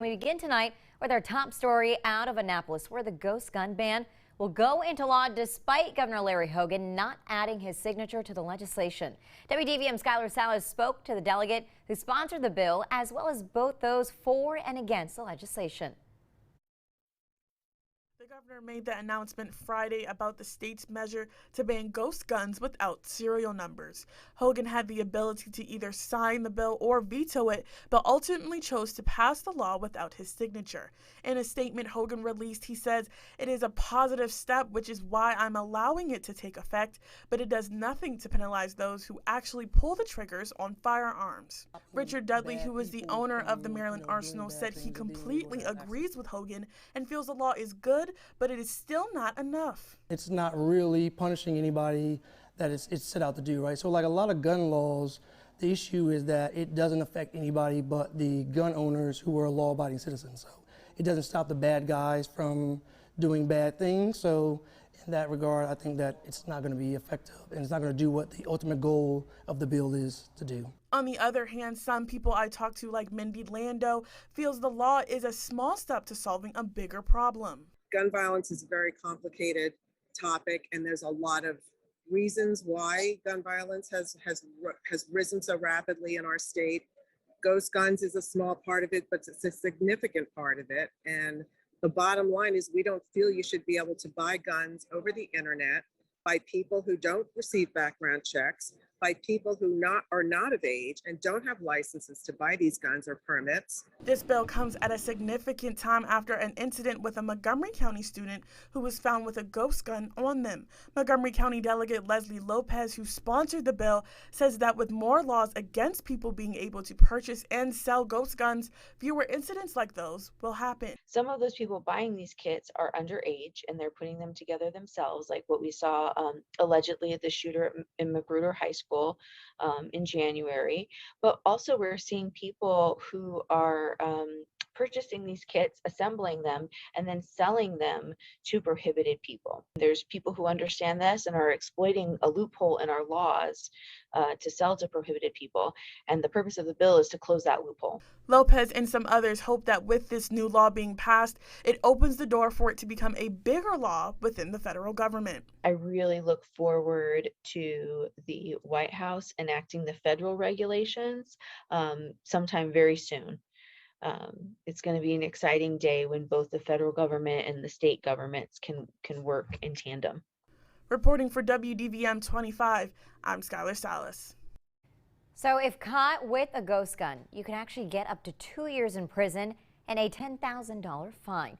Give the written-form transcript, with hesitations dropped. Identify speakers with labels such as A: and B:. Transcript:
A: We begin tonight with our top story out of Annapolis, where the ghost gun ban will go into law despite Governor Larry Hogan not adding his signature to the legislation. WDVM Skylar Salas spoke to the delegate who sponsored the bill, as well as both those for and against the legislation.
B: The governor made the announcement Friday about the state's measure to ban ghost guns without serial numbers. Hogan had the ability to either sign the bill or veto it, but ultimately chose to pass the law without his signature. In a statement Hogan released, he says, "It is a positive step, which is why I'm allowing it to take effect, but it does nothing to penalize those who actually pull the triggers on firearms." Richard Dudley, who is the owner of the Maryland Arsenal, said he completely agrees with Hogan and feels the law is good, but it is still not enough.
C: It's not really punishing anybody that it's set out to do, right? So like a lot of gun laws, the issue is that it doesn't affect anybody but the gun owners who are law-abiding citizens. So it doesn't stop the bad guys from doing bad things. So in that regard, I think that it's not going to be effective and it's not going to do what the ultimate goal of the bill is to do.
B: On the other hand, some people I talked to, like Mindy Lando, feels the law is a small step to solving a bigger problem.
D: Gun violence is a very complicated topic, and there's a lot of reasons why gun violence has risen so rapidly in our state. Ghost guns is a small part of it, but it's a significant part of it. And the bottom line is we don't feel you should be able to buy guns over the internet by people who don't receive background checks, by people who are not of age and don't have licenses to buy these guns or permits.
B: This bill comes at a significant time after an incident with a Montgomery County student who was found with a ghost gun on them. Montgomery County Delegate Leslie Lopez, who sponsored the bill, says that with more laws against people being able to purchase and sell ghost guns, fewer incidents like those will happen.
E: Some of those people buying these kits are underage and they're putting them together themselves, like what we saw allegedly at the shooter in Magruder High School in January. But also we're seeing people who are purchasing these kits, assembling them, and then selling them to prohibited people. There's people who understand this and are exploiting a loophole in our laws to sell to prohibited people, and the purpose of the bill is to close that loophole.
B: Lopez and some others hope that with this new law being passed, it opens the door for it to become a bigger law within the federal government.
E: I really look forward to the White House enacting the federal regulations sometime very soon. It's going to be an exciting day when both the federal government and the state governments can work in tandem.
B: Reporting for WDVM 25, I'm Skylar Salas.
A: So if caught with a ghost gun, you can actually get up to 2 years in prison and a $10,000 fine.